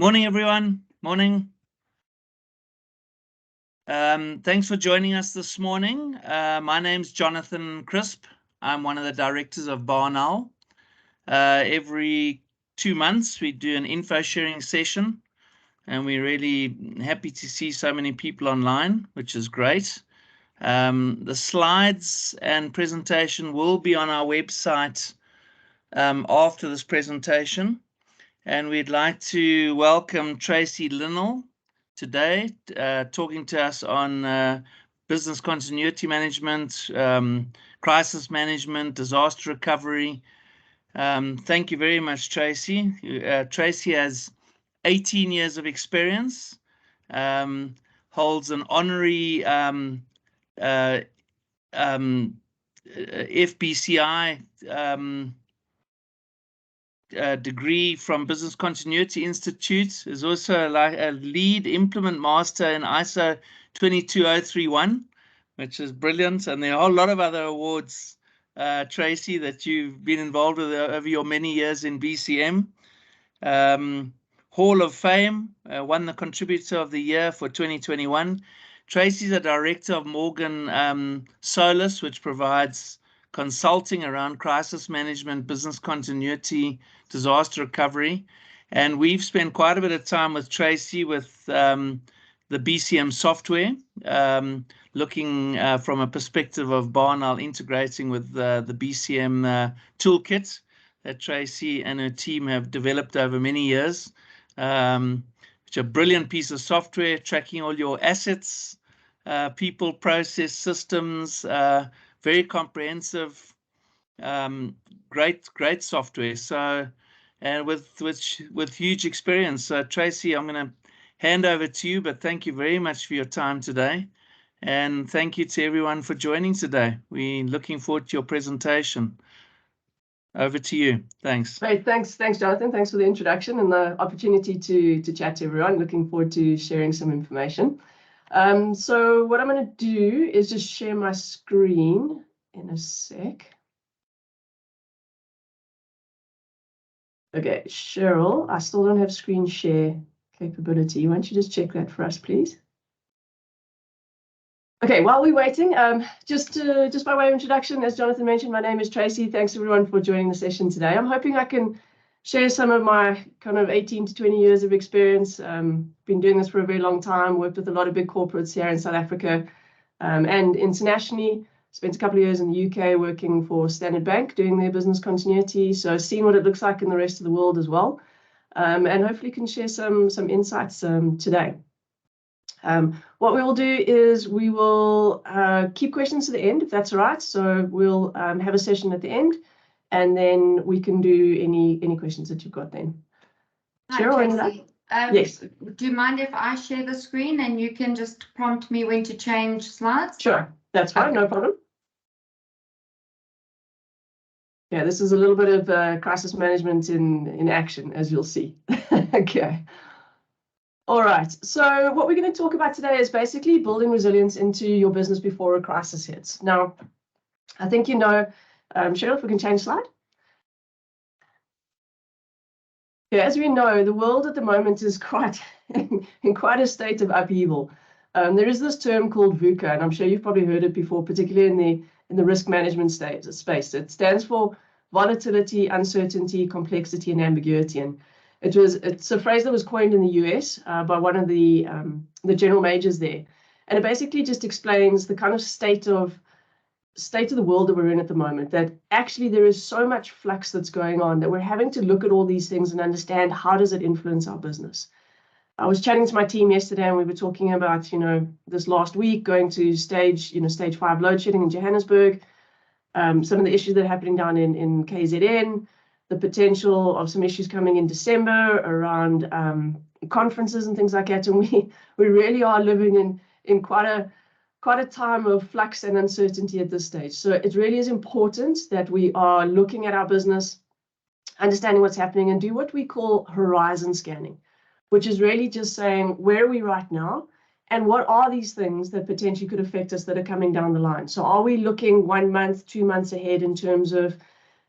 Morning, everyone. Morning. Thanks for joining us this morning. My name's Jonathan Crisp. I'm one of the directors of BarnOwl. Every 2 months, we do an info sharing session, and we're really happy to see so many people online, which is great. The slides and presentation will be on our website after this presentation. And we'd like to welcome Tracey Linnell today, talking to us on business continuity management, crisis management, disaster recovery. Thank you very much, Tracey. Tracey has 18 years of experience, holds an honorary FBCI degree from Business Continuity Institute, is also a lead implement master in ISO 22031, which is brilliant. And there are a lot of other awards, Tracey, that you've been involved with over your many years in BCM. Hall of Fame, won the Contributor of the Year for 2021. Tracey's a director of Morgan Solus, which provides consulting around crisis management, business continuity, disaster recovery. And we've spent quite a bit of time with Tracey with the BCM software, looking from a perspective of BarnOwl integrating with the BCM toolkit that Tracey and her team have developed over many years, which is a brilliant piece of software, tracking all your assets, people, process, systems, very comprehensive, great software. So, and with huge experience. So, Tracey, I'm going to hand over to you, but thank you very much for your time today, and thank you to everyone for joining today. We're looking forward to your presentation. Over to you. Thanks. Great, thanks, Jonathan. Thanks for the introduction and the opportunity to chat to everyone. Looking forward to sharing some information. So what I'm going to do is just share my screen in a sec. Okay, Cheryl, I still don't have screen share capability. Why don't you just check that for us, please? Okay, while we're waiting, just by way of introduction, as Jonathan mentioned, my name is Tracey. Thanks everyone for joining the session today. I'm hoping I can share some of my kind of 18 to 20 years of experience. Been doing this for a very long time, worked with a lot of big corporates here in South Africa and internationally. Spent a couple of years in the UK working for Standard Bank, doing their business continuity. So seen what it looks like in the rest of the world as well. And hopefully can share some insights today. What we will do is we will keep questions to the end, if that's all right. So we'll have a session at the end, and then we can do any questions that you've got then. Hi, Cheryl, yes. Do you mind if I share the screen and you can just prompt me when to change slides? Sure, that's fine, no problem. Yeah, this is a little bit of crisis management in action, as you'll see. Okay. All right, so what we're going to talk about today is basically building resilience into your business before a crisis hits. Now, I think you know, Cheryl, if we can change slide. Yeah, as we know, the world at the moment is in quite a state of upheaval. There is this term called VUCA, and I'm sure you've probably heard it before, particularly in the risk management space. It stands for volatility, uncertainty, complexity, and ambiguity. And it's a phrase that was coined in the US by one of the general managers there, and it basically just explains the kind of state of the world that we're in at the moment. That actually there is so much flux that's going on that we're having to look at all these things and understand how does it influence our business. I was chatting to my team yesterday, and we were talking about this last week going to stage 5 load shedding in Johannesburg, some of the issues that are happening down in KZN. The potential of some issues coming in December around conferences and things like that. And we really are living in quite a time of flux and uncertainty at this stage. So it really is important that we are looking at our business, understanding what's happening, and do what we call horizon scanning, which is really just saying, where are we right now? And what are these things that potentially could affect us that are coming down the line? So are we looking 1 month, 2 months ahead in terms of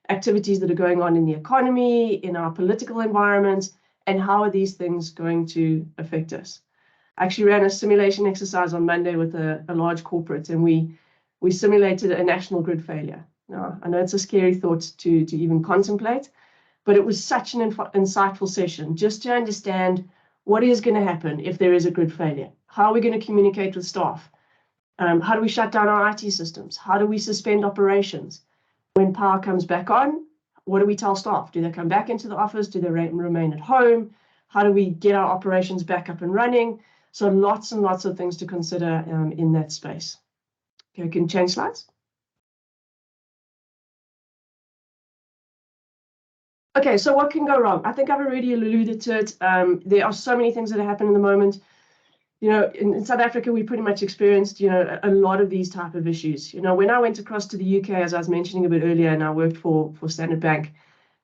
activities that are going on in the economy, in our political environment, and how are these things going to affect us. I actually ran a simulation exercise on Monday with a large corporate, and we simulated a national grid failure. Now, I know it's a scary thought to even contemplate, but it was such an insightful session just to understand what is going to happen if there is a grid failure. How are we going to communicate with staff? How do we shut down our IT systems? How do we suspend operations? When power comes back on, what do we tell staff? Do they come back into the office? Do they remain at home? How do we get our operations back up and running? So lots and lots of things to consider in that space. Okay, we can change slides. Okay, so what can go wrong? I think I've already alluded to it. There are so many things that happen in the moment. You know, in South Africa, we pretty much experienced, a lot of these type of issues. When I went across to the UK, as I was mentioning a bit earlier, and I worked for Standard Bank,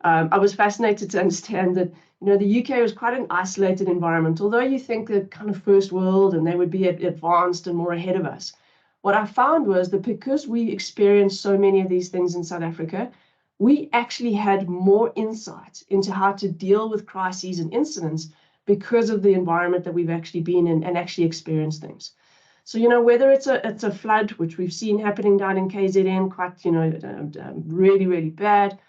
I was fascinated to understand that, the UK was quite an isolated environment. Although you think that kind of first world and they would be advanced and more ahead of us. What I found was that because we experienced so many of these things in South Africa, we actually had more insight into how to deal with crises and incidents because of the environment that we've actually been in and actually experienced things. So, whether it's a flood, which we've seen happening down in KZN, quite, really, really bad.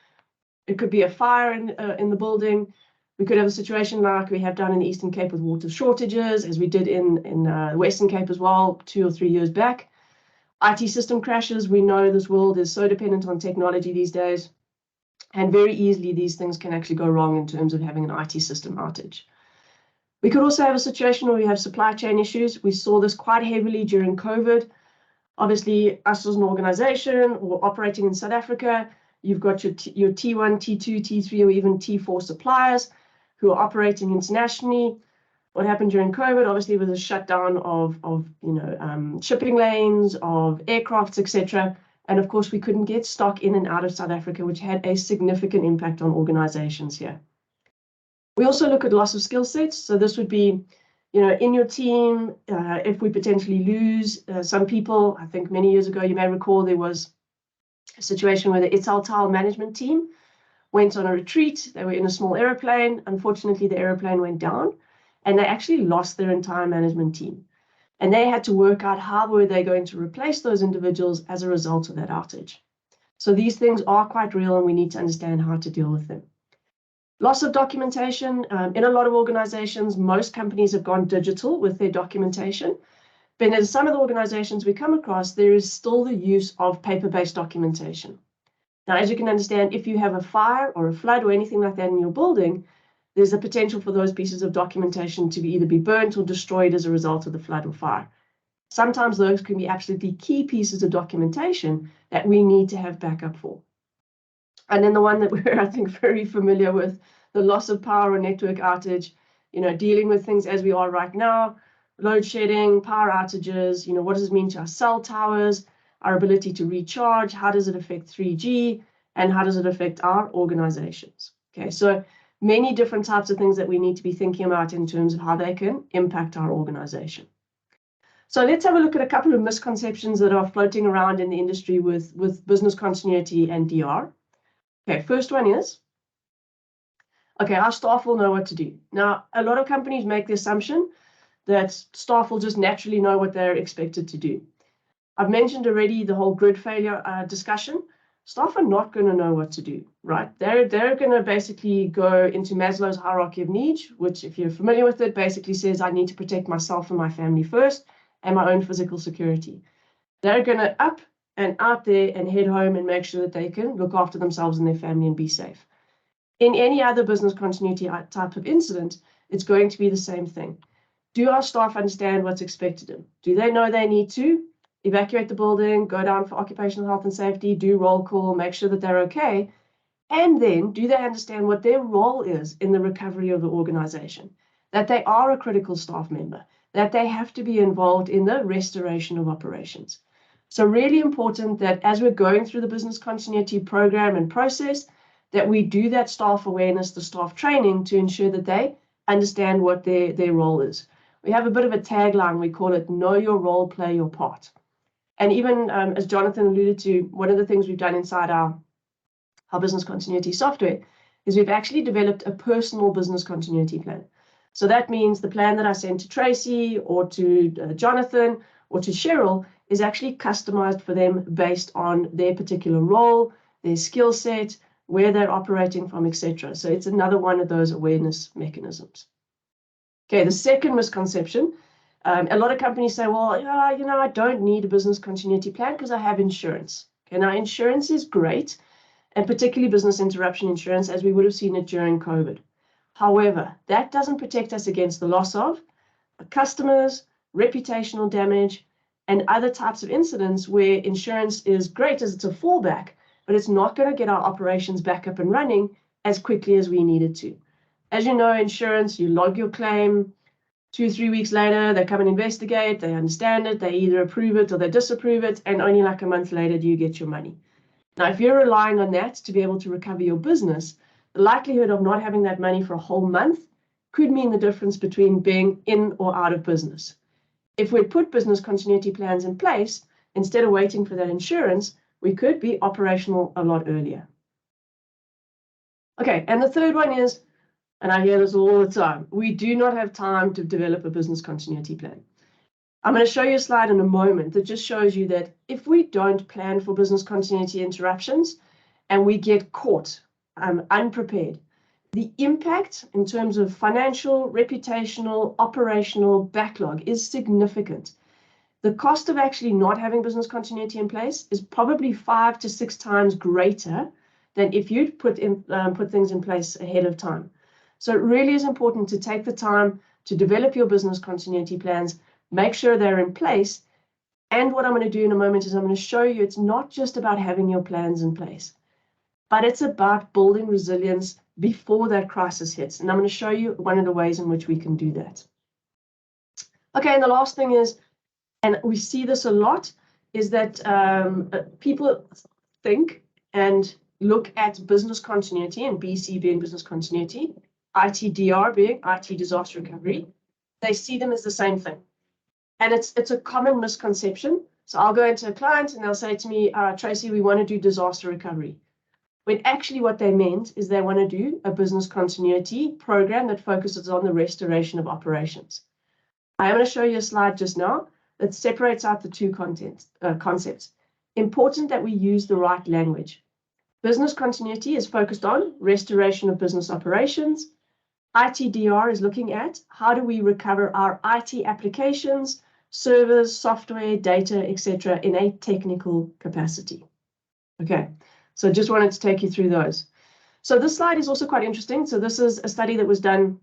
It could be a fire in the building. We could have a situation like we have down in the Eastern Cape with water shortages, as we did in the Western Cape as well, 2 or 3 years back. IT system crashes. We know this world is so dependent on technology these days. And very easily, these things can actually go wrong in terms of having an IT system outage. We could also have a situation where we have supply chain issues. We saw this quite heavily during COVID. Obviously, us as an organization or operating in South Africa, you've got your T1, T2, T3, or even T4 suppliers who are operating internationally. What happened during COVID, obviously, was a shutdown of shipping lanes, of aircrafts, etc. And of course, we couldn't get stock in and out of South Africa, which had a significant impact on organizations here. We also look at loss of skill sets. So this would be, in your team, if we potentially lose some people. I think many years ago, you may recall there was a situation where the Ital Tile management team went on a retreat. They were in a small aeroplane. Unfortunately, the aeroplane went down and they actually lost their entire management team. And they had to work out how were they going to replace those individuals as a result of that outage. So these things are quite real and we need to understand how to deal with them. Loss of documentation. In a lot of organizations, most companies have gone digital with their documentation. But in some of the organizations we come across, there is still the use of paper-based documentation. Now, as you can understand, if you have a fire or a flood or anything like that in your building, there's a potential for those pieces of documentation to either be burnt or destroyed as a result of the flood or fire. Sometimes those can be absolutely key pieces of documentation that we need to have backup for. And then the one that we're, I think, very familiar with, the loss of power or network outage, dealing with things as we are right now, load shedding, power outages, what does it mean to our cell towers, our ability to recharge, how does it affect 3G, and how does it affect our organizations? Okay, so many different types of things that we need to be thinking about in terms of how they can impact our organization. So let's have a look at a couple of misconceptions that are floating around in the industry with business continuity and DR. Okay, first one is, okay, our staff will know what to do. Now, a lot of companies make the assumption that staff will just naturally know what they're expected to do. I've mentioned already the whole grid failure discussion. Staff are not going to know what to do, right? They're going to basically go into Maslow's hierarchy of needs, which, if you're familiar with it, basically says I need to protect myself and my family first and my own physical security. They're going to up and out there and head home and make sure that they can look after themselves and their family and be safe. In any other business continuity type of incident, it's going to be the same thing. Do our staff understand what's expected of them? Do they know they need to evacuate the building, go down for occupational health and safety, do roll call, make sure that they're okay? And then do they understand what their role is in the recovery of the organization? That they are a critical staff member, that they have to be involved in the restoration of operations. So really important that as we're going through the business continuity program and process, that we do that staff awareness, the staff training to ensure that they understand what their role is. We have a bit of a tagline, we call it know your role, play your part. And even as Jonathan alluded to, one of the things we've done inside our business continuity software is we've actually developed a personal business continuity plan. So that means the plan that I sent to Tracey or to Jonathan or to Cheryl is actually customized for them based on their particular role, their skill set, where they're operating from, etc. So it's another one of those awareness mechanisms. Okay, the second misconception, a lot of companies say, well, yeah, you know, I don't need a business continuity plan because I have insurance. Okay, now insurance is great, and particularly business interruption insurance, as we would have seen it during COVID. However, that doesn't protect us against the loss of customers, reputational damage, and other types of incidents where insurance is great as it's a fallback, but it's not going to get our operations back up and running as quickly as we need it to. As you know, insurance, you log your claim, 2-3 weeks later, they come and investigate, they understand it, they either approve it or they disapprove it, and only like a month later do you get your money. Now, if you're relying on that to be able to recover your business, the likelihood of not having that money for a whole month could mean the difference between being in or out of business. If we put business continuity plans in place, instead of waiting for that insurance, we could be operational a lot earlier. Okay, and the third one is, and I hear this all the time, we do not have time to develop a business continuity plan. I'm going to show you a slide in a moment that just shows you that if we don't plan for business continuity interruptions and we get caught unprepared, the impact in terms of financial, reputational, operational backlog is significant. The cost of actually not having business continuity in place is probably 5 to 6 times greater than if you'd put things in place ahead of time. So it really is important to take the time to develop your business continuity plans, make sure they're in place. And what I'm going to do in a moment is I'm going to show you it's not just about having your plans in place, but it's about building resilience before that crisis hits. And I'm going to show you one of the ways in which we can do that. Okay, and the last thing is, and we see this a lot, is that people think and look at business continuity, and BC being business continuity, ITDR being IT disaster recovery. They see them as the same thing. And it's a common misconception. So I'll go into a client and they'll say to me, Tracey, we want to do disaster recovery. When actually what they meant is they want to do a business continuity program that focuses on the restoration of operations. I am going to show you a slide just now that separates out the two concepts. Important that we use the right language. Business continuity is focused on restoration of business operations. ITDR is looking at how do we recover our IT applications, servers, software, data, etc. in a technical capacity. Okay, so just wanted to take you through those. So this slide is also quite interesting. So this is a study that was done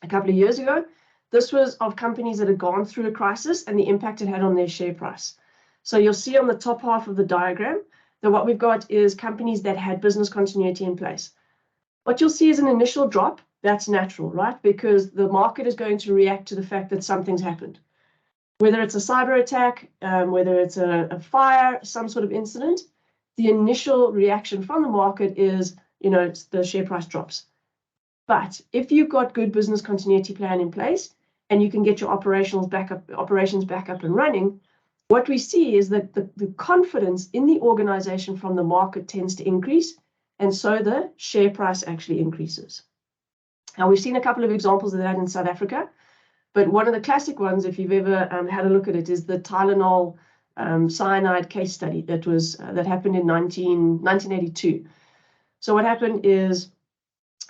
a couple of years ago. This was of companies that had gone through a crisis and the impact it had on their share price. So you'll see on the top half of the diagram that what we've got is companies that had business continuity in place. What you'll see is an initial drop. That's natural, right? Because the market is going to react to the fact that something's happened. Whether it's a cyber attack, whether it's a fire, some sort of incident, the initial reaction from the market is, the share price drops. But if you've got good business continuity plan in place and you can get your operations back up and running, what we see is that the confidence in the organization from the market tends to increase, and so the share price actually increases. Now, we've seen a couple of examples of that in South Africa, but one of the classic ones, if you've ever had a look at it, is the Tylenol cyanide case study that happened in 1982. So what happened is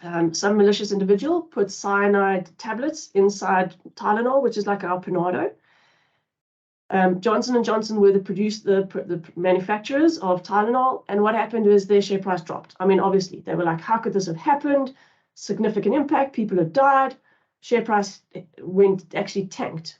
some malicious individual put cyanide tablets inside Tylenol, which is like our Panado. Johnson & Johnson were the manufacturers of Tylenol, and what happened is their share price dropped. I mean, obviously, they were like, how could this have happened? Significant impact, people have died, share price actually tanked.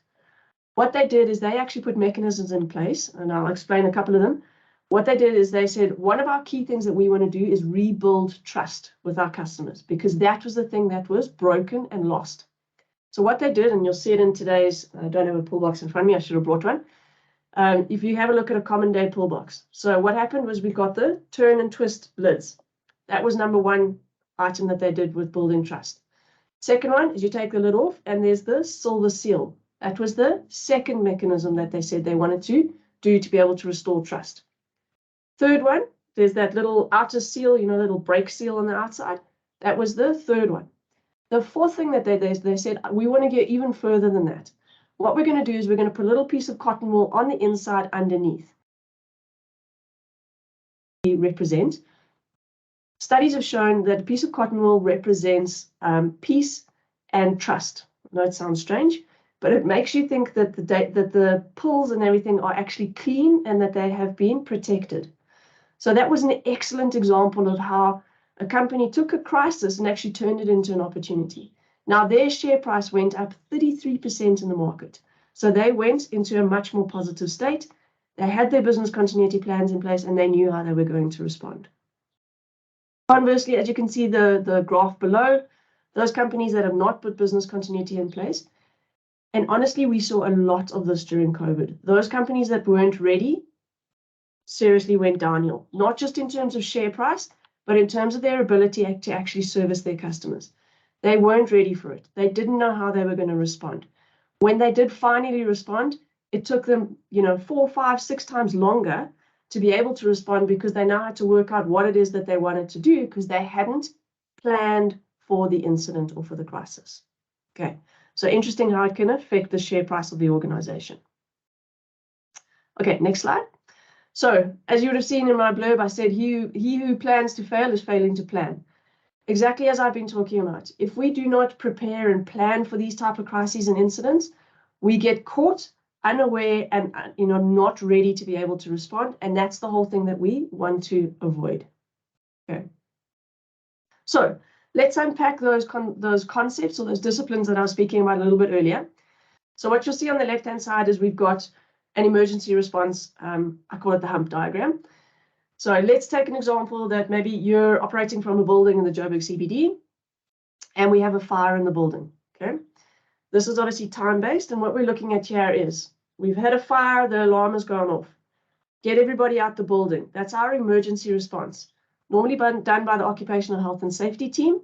What they did is they actually put mechanisms in place, and I'll explain a couple of them. What they did is they said, one of our key things that we want to do is rebuild trust with our customers, because that was the thing that was broken and lost. So what they did, and you'll see it in today's, I don't have a pull box in front of me, I should have brought one. If you have a look at a common day pull box. So what happened was we got the turn and twist lids. That was number one item that they did with building trust. Second one is you take the lid off and there's the silver seal. That was the second mechanism that they said they wanted to do to be able to restore trust. Third one, there's that little outer seal, little brake seal on the outside. That was the third one. The fourth thing that they said, we want to get even further than that. What we're going to do is we're going to put a little piece of cotton wool on the inside underneath. Represent. Studies have shown that a piece of cotton wool represents peace and trust. I know it sounds strange, but it makes you think that the pills and everything are actually clean and that they have been protected. So that was an excellent example of how a company took a crisis and actually turned it into an opportunity. Now their share price went up 33% in the market. So they went into a much more positive state. They had their business continuity plans in place and they knew how they were going to respond. Conversely, as you can see the graph below, those companies that have not put business continuity in place, and honestly, we saw a lot of this during COVID. Those companies that weren't ready seriously went downhill, not just in terms of share price, but in terms of their ability to actually service their customers. They weren't ready for it. They didn't know how they were going to respond. When they did finally respond, it took them, 4, 5, 6 times longer to be able to respond because they now had to work out what it is that they wanted to do because they hadn't planned for the incident or for the crisis. Okay, so interesting how it can affect the share price of the organization. Okay, next slide. So, as you would have seen in my blurb, I said, he who plans to fail is failing to plan. Exactly as I've been talking about. If we do not prepare and plan for these type of crises and incidents, we get caught unaware and not ready to be able to respond. And that's the whole thing that we want to avoid. Okay. So let's unpack those concepts or those disciplines that I was speaking about a little bit earlier. So what you'll see on the left-hand side is we've got an emergency response. I call it the hump diagram. So let's take an example that maybe you're operating from a building in the Joburg CBD and we have a fire in the building. Okay. This is obviously time-based, and what we're looking at here is we've had a fire, the alarm has gone off. Get everybody out the building. That's our emergency response. Normally done by the occupational health and safety team.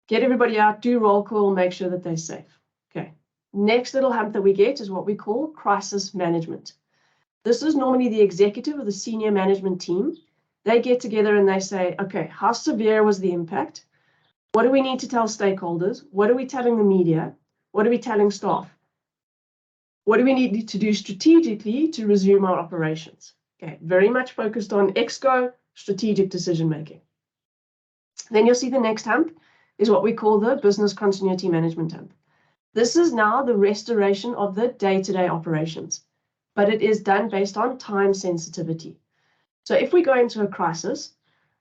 Get everybody out, do roll call, make sure that they're safe. Okay. Next little hump that we get is what we call crisis management. This is normally the executive or the senior management team. They get together and they say, okay, how severe was the impact? What do we need to tell stakeholders? What are we telling the media? What are we telling staff? What do we need to do strategically to resume our operations? Okay, very much focused on EXCO, strategic decision making. Then you'll see the next hump is what we call the business continuity management hump. This is now the restoration of the day-to-day operations, but it is done based on time sensitivity. So if we go into a crisis,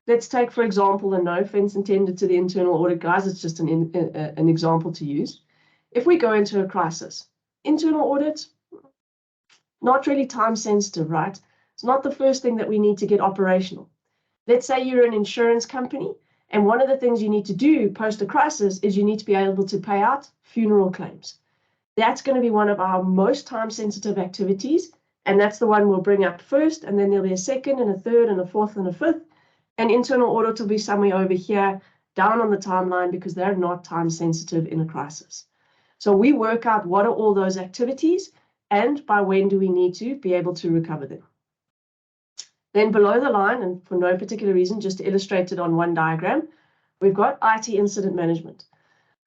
let's take, for example, and no offense intended to the internal audit guys, it's just an example to use. If we go into a crisis, internal audit, not really time sensitive, right? It's not the first thing that we need to get operational. Let's say you're an insurance company, and one of the things you need to do post a crisis is you need to be able to pay out funeral claims. That's going to be one of our most time sensitive activities, and that's the one we'll bring up first, and then there'll be a second and a third and a fourth and a fifth, and internal audit will be somewhere over here down on the timeline because they're not time sensitive in a crisis. So we work out what are all those activities and by when do we need to be able to recover them. Then below the line, and for no particular reason, just illustrated on one diagram, we've got IT incident management.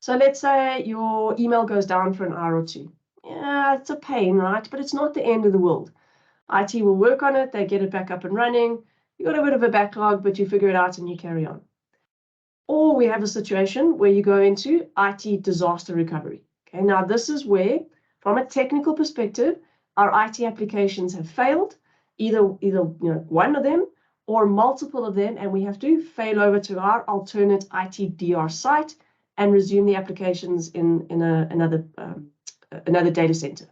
So let's say your email goes down for an hour or two. Yeah, it's a pain, right? But it's not the end of the world. IT will work on it, they get it back up and running. You've got a bit of a backlog, but you figure it out and you carry on. Or we have a situation where you go into IT disaster recovery. Okay, now this is where, from a technical perspective, our IT applications have failed, either one of them or multiple of them, and we have to fail over to our alternate IT DR site and resume the applications in another data center.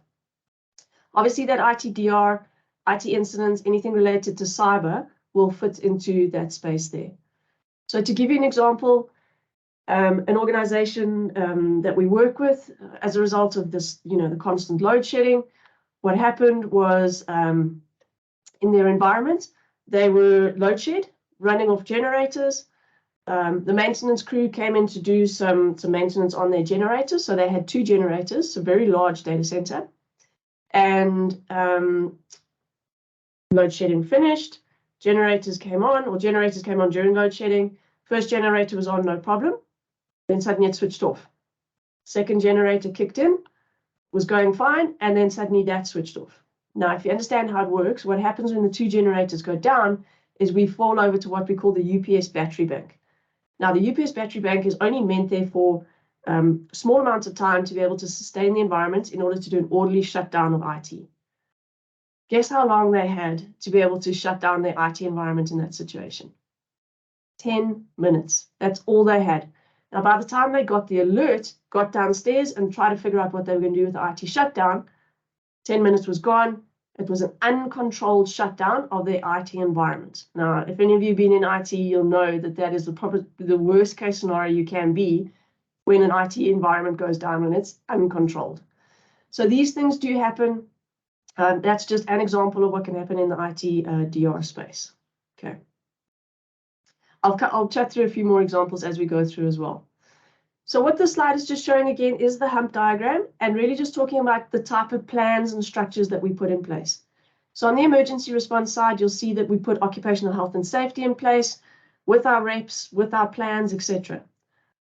Obviously, that IT DR, IT incidents, anything related to cyber will fit into that space there. So to give you an example, an organization that we work with, as a result of this, the constant load shedding, what happened was in their environment, they were load shed, running off generators. The maintenance crew came in to do some maintenance on their generators. So they had 2 generators, so very large data center. And load shedding finished, generators came on during load shedding. First generator was on, no problem. Then suddenly it switched off. Second generator kicked in, was going fine, and then suddenly that switched off. Now, if you understand how it works, what happens when the two generators go down is we fall over to what we call the UPS battery bank. Now, the UPS battery bank is only meant there for small amounts of time to be able to sustain the environment in order to do an orderly shutdown of IT. Guess how long they had to be able to shut down their IT environment in that situation? 10 minutes. That's all they had. Now, by the time they got the alert, got downstairs and tried to figure out what they were going to do with the IT shutdown, 10 minutes was gone. It was an uncontrolled shutdown of their IT environment. Now, if any of you have been in IT, you'll know that that is the worst case scenario you can be when an IT environment goes down and it's uncontrolled. So these things do happen. That's just an example of what can happen in the IT DR space. Okay. I'll chat through a few more examples as we go through as well. So what this slide is just showing again is the hump diagram and really just talking about the type of plans and structures that we put in place. So on the emergency response side, you'll see that we put occupational health and safety in place with our reps, with our plans, etc.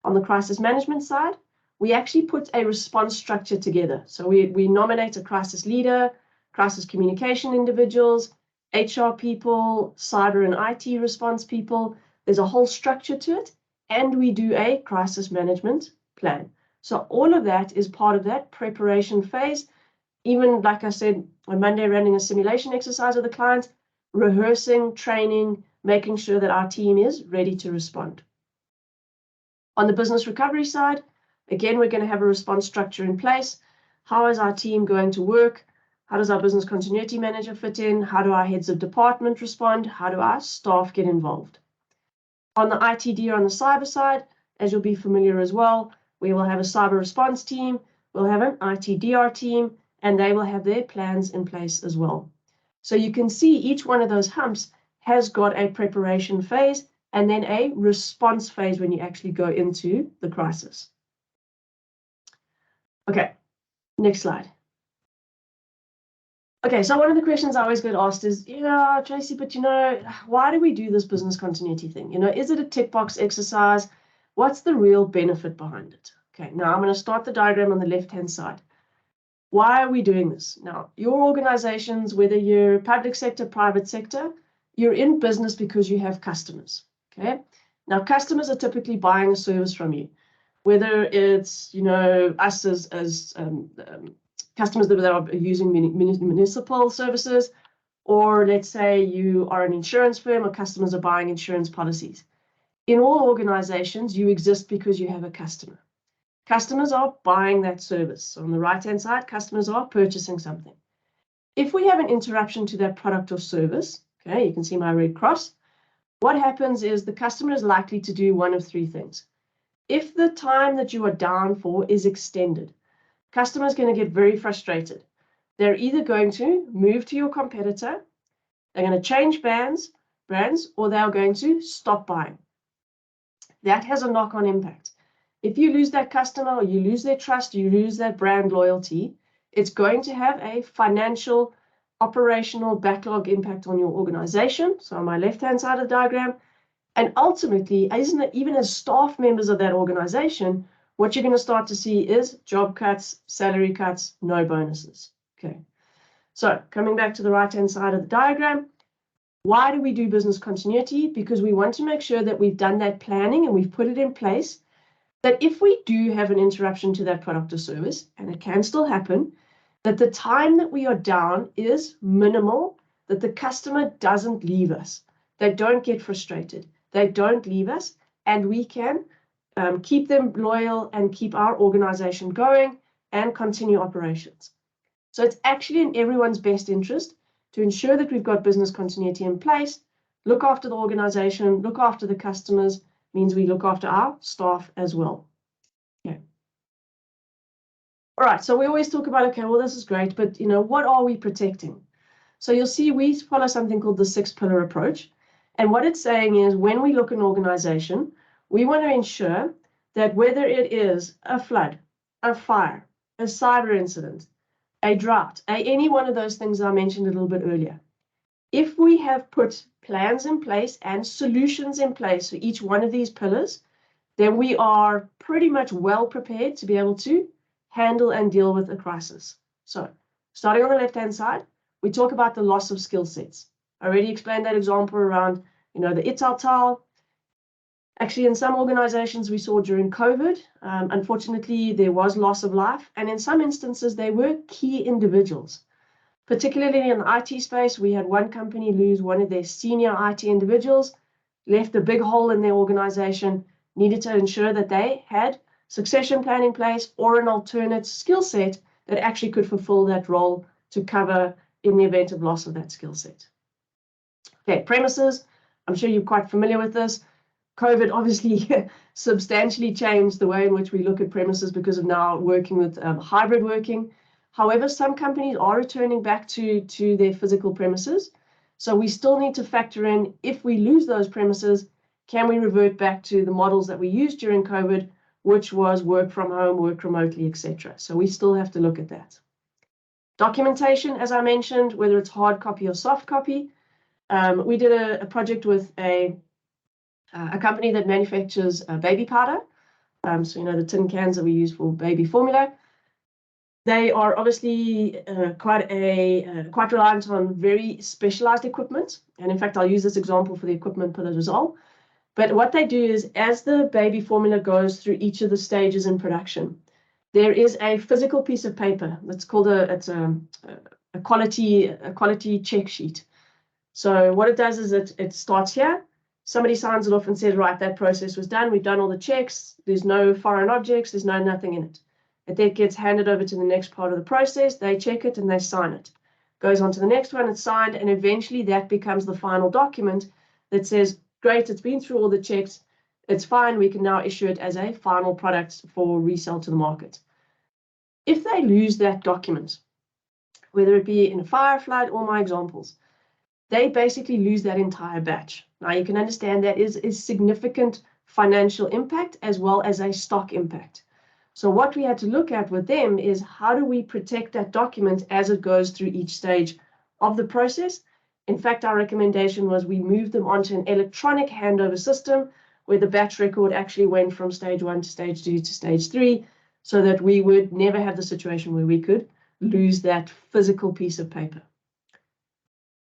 On the crisis management side, we actually put a response structure together. So we nominate a crisis leader, crisis communication individuals, HR people, cyber and IT response people. There's a whole structure to it. And we do a crisis management plan. So all of that is part of that preparation phase. Even like I said, on Monday, running a simulation exercise with the client, rehearsing, training, making sure that our team is ready to respond. On the business recovery side, again, we're going to have a response structure in place. How is our team going to work? How does our business continuity manager fit in? How do our heads of department respond? How do our staff get involved? On the ITD or on the cyber side, as you'll be familiar as well, we will have a cyber response team, we'll have an ITDR team, and they will have their plans in place as well. So you can see each one of those humps has got a preparation phase and then a response phase when you actually go into the crisis. Okay, next slide. Okay, so one of the questions I always get asked is, yeah, Tracey, but why do we do this business continuity thing? Is it a tick box exercise? What's the real benefit behind it? Okay, now I'm going to start the diagram on the left-hand side. Why are we doing this? Now, your organizations, whether you're public sector, private sector, you're in business because you have customers, okay? Now, customers are typically buying a service from you, whether it's, us as customers that are using municipal services, or let's say you are an insurance firm or customers are buying insurance policies. In all organizations, you exist because you have a customer. Customers are buying that service. So on the right-hand side, customers are purchasing something. If we have an interruption to that product or service, okay, you can see my red cross, what happens is the customer is likely to do one of three things. If the time that you are down for is extended, customers are going to get very frustrated. They're either going to move to your competitor, they're going to change brands, or they're going to stop buying. That has a knock-on impact. If you lose that customer or you lose their trust, you lose that brand loyalty, it's going to have a financial, operational backlog impact on your organization. So on my left-hand side of the diagram, and ultimately, even as staff members of that organization, what you're going to start to see is job cuts, salary cuts, no bonuses. Okay. So coming back to the right-hand side of the diagram, why do we do business continuity? Because we want to make sure that we've done that planning and we've put it in place, that if we do have an interruption to that product or service, and it can still happen, that the time that we are down is minimal, that the customer doesn't leave us. They don't get frustrated. They don't leave us, and we can keep them loyal and keep our organization going and continue operations. So it's actually in everyone's best interest to ensure that we've got business continuity in place, look after the organization, look after the customers, means we look after our staff as well. Okay. All right, so we always talk about, okay, well, this is great, but what are we protecting? So you'll see we follow something called the 6-pillar approach. And what it's saying is when we look at an organization, we want to ensure that whether it is a flood, a fire, a cyber incident, a drought, any one of those things I mentioned a little bit earlier, if we have put plans in place and solutions in place for each one of these pillars, then we are pretty much well prepared to be able to handle and deal with a crisis. So starting on the left-hand side, we talk about the loss of skill sets. I already explained that example around, the ITAL tile. Actually, in some organizations we saw during COVID, unfortunately, there was loss of life. And in some instances, they were key individuals. Particularly in the IT space, we had one company lose one of their senior IT individuals, left a big hole in their organization, needed to ensure that they had succession plan in place or an alternate skill set that actually could fulfill that role to cover in the event of loss of that skill set. Okay, premises. I'm sure you're quite familiar with this. COVID obviously substantially changed the way in which we look at premises because of now working with hybrid working. However, some companies are returning back to their physical premises. So we still need to factor in, if we lose those premises, can we revert back to the models that we used during COVID, which was work from home, work remotely, etc. So we still have to look at that. Documentation, as I mentioned, whether it's hard copy or soft copy. We did a project with a company that manufactures baby powder. So, the tin cans that we use for baby formula. They are obviously quite reliant on very specialized equipment. And in fact, I'll use this example for the equipment pillars as well. But what they do is, as the baby formula goes through each of the stages in production, there is a physical piece of paper that's called a quality check sheet. So what it does is it starts here. Somebody signs it off and says, right, that process was done. We've done all the checks. There's no foreign objects. There's nothing in it. It then gets handed over to the next part of the process. They check it and they sign it. Goes on to the next one, it's signed, and eventually that becomes the final document that says, great, it's been through all the checks. It's fine. We can now issue it as a final product for resale to the market. If they lose that document, whether it be in a fire, flood, or my examples, they basically lose that entire batch. Now you can understand that is significant financial impact as well as a stock impact. So what we had to look at with them is, how do we protect that document as it goes through each stage of the process? In fact, our recommendation was we moved them onto an electronic handover system where the batch record actually went from stage 1 to stage 2 to stage 3, so that we would never have the situation where we could lose that physical piece of paper.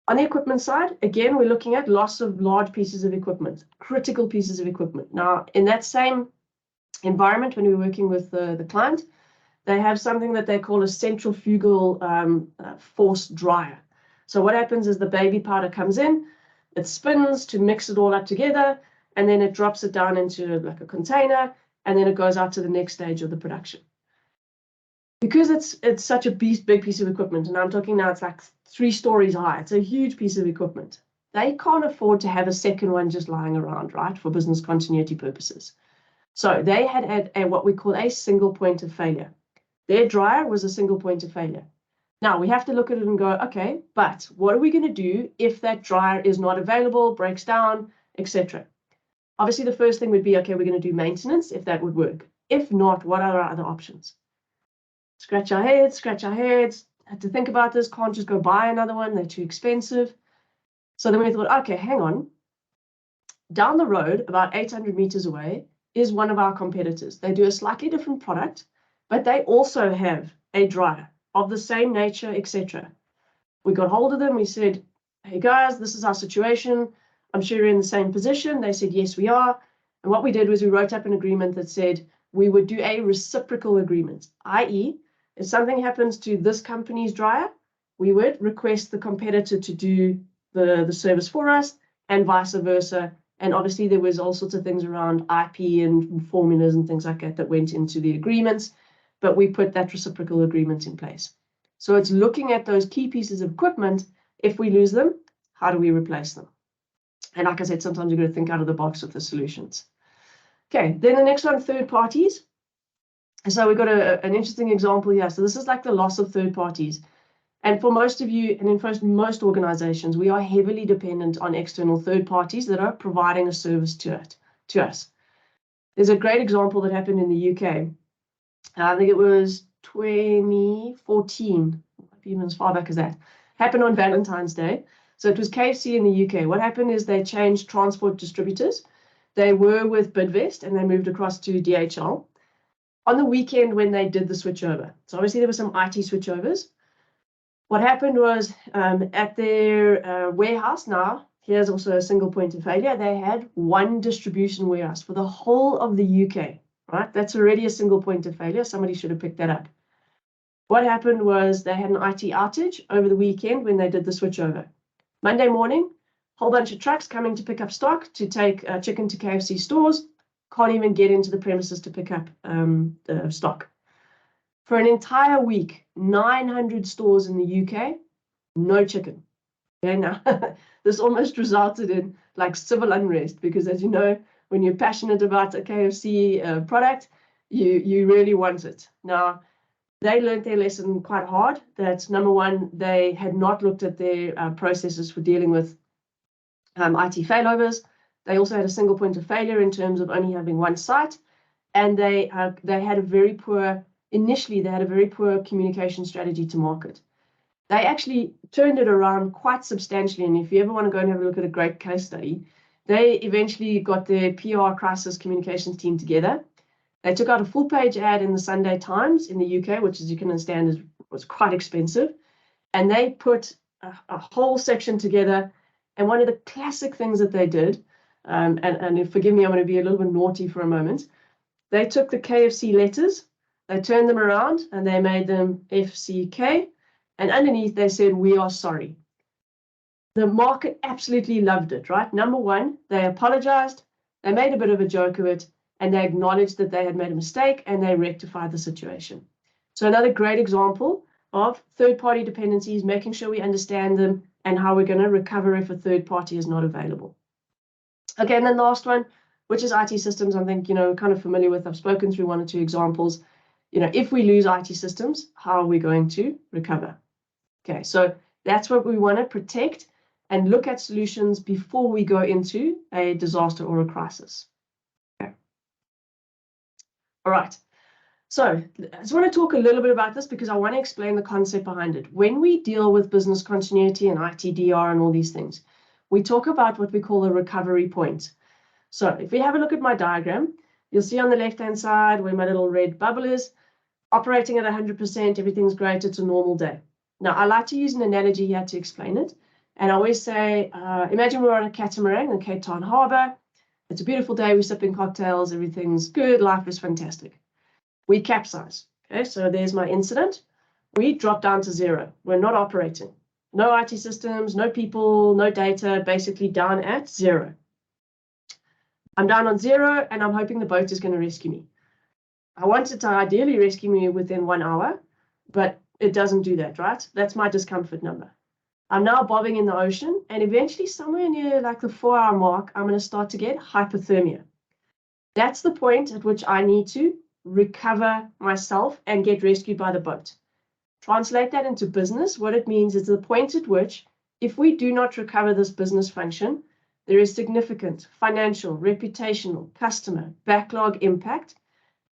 On the equipment side, again, we're looking at loss of large pieces of equipment, critical pieces of equipment. Now, in that same environment, when we're working with the client, they have something that they call a centrifugal force dryer. So what happens is the baby powder comes in, it spins to mix it all up together, and then it drops it down into like a container, and then it goes out to the next stage of the production. Because it's such a big piece of equipment, and I'm talking now, it's like 3 stories high. It's a huge piece of equipment. They can't afford to have a second one just lying around, right, for business continuity purposes. So they had what we call a single point of failure. Their dryer was a single point of failure. Now we have to look at it and go, okay, but what are we going to do if that dryer is not available, breaks down, etc.? Obviously, the first thing would be, okay, we're going to do maintenance if that would work. If not, what are our other options? Scratch our heads, had to think about this, can't just go buy another one, they're too expensive. So then we thought, okay, hang on. Down the road, about 800 meters away, is one of our competitors. They do a slightly different product, but they also have a dryer of the same nature, etc. We got hold of them, we said, hey guys, this is our situation. I'm sure you're in the same position. They said, yes, we are. And what we did was we wrote up an agreement that said we would do a reciprocal agreement, i.e., if something happens to this company's dryer, we would request the competitor to do the service for us, and vice versa. And obviously there was all sorts of things around IP and formulas and things like that went into the agreements, but we put that reciprocal agreement in place. So it's looking at those key pieces of equipment. If we lose them, how do we replace them? And like I said, sometimes you've got to think out of the box with the solutions. Okay, then the next one, third parties. So we've got an interesting example here. So this is like the loss of third parties. And for most of you, and in most organizations, we are heavily dependent on external third parties that are providing a service to us. There's a great example that happened in the UK. I think it was 2014, even as far back as that. Happened on Valentine's Day. So it was KFC in the UK. What happened is they changed transport distributors. They were with Bidvest and they moved across to DHL on the weekend when they did the switchover. So obviously there were some IT switchovers. What happened was at their warehouse now, here's also a single point of failure. They had one distribution warehouse for the whole of the UK, right? That's already a single point of failure. Somebody should have picked that up. What happened was they had an IT outage over the weekend when they did the switchover. Monday morning, whole bunch of trucks coming to pick up stock to take chicken to KFC stores. Can't even get into the premises to pick up the stock. For an entire week, 900 stores in the UK, no chicken. Okay, now this almost resulted in like civil unrest because, as you know, when you're passionate about a KFC product, you really want it. Now, they learned their lesson quite hard. That number one, they had not looked at their processes for dealing with IT failovers. They also had a single point of failure in terms of only having one site, and they had a very poor. Initially, they had a very poor communication strategy to market. They actually turned it around quite substantially. And if you ever want to go and have a look at a great case study, they eventually got their PR crisis communications team together. They took out a full page ad in the Sunday Times in the UK, which, as you can understand, was quite expensive. And they put a whole section together. And one of the classic things that they did, and forgive me, I'm going to be a little bit naughty for a moment. They took the KFC letters, they turned them around, and they made them FCK. And underneath, they said, "We are sorry." The market absolutely loved it, right? Number one, they apologized, they made a bit of a joke of it, and they acknowledged that they had made a mistake, and they rectified the situation. So another great example of third-party dependencies, making sure we understand them, and how we're going to recover if a third party is not available. Okay, and then the last one, which is IT systems, I think, kind of familiar with. I've spoken through one or two examples. If we lose IT systems, how are we going to recover? Okay, so that's what we want to protect and look at solutions before we go into a disaster or a crisis. Okay. All right. So I just want to talk a little bit about this because I want to explain the concept behind it. When we deal with business continuity and ITDR and all these things, we talk about what we call a recovery point. So if we have a look at my diagram, you'll see on the left-hand side where my little red bubble is, operating at 100%, everything's great, it's a normal day. Now, I like to use an analogy here to explain it. And I always say, imagine we're on a catamaran in Cape Town Harbour. It's a beautiful day, we're sipping cocktails, everything's good, life is fantastic. We capsize. Okay, so there's my incident. We drop down to zero. We're not operating. No IT systems, no people, no data, basically down at zero. I'm down on zero, and I'm hoping the boat is going to rescue me. I want it to ideally rescue me within 1 hour, but it doesn't do that, right? That's my discomfort number. I'm now bobbing in the ocean, and eventually somewhere near like the 4-hour mark, I'm going to start to get hypothermia. That's the point at which I need to recover myself and get rescued by the boat. Translate that into business. What it means is the point at which, if we do not recover this business function, there is significant financial, reputational, customer, backlog impact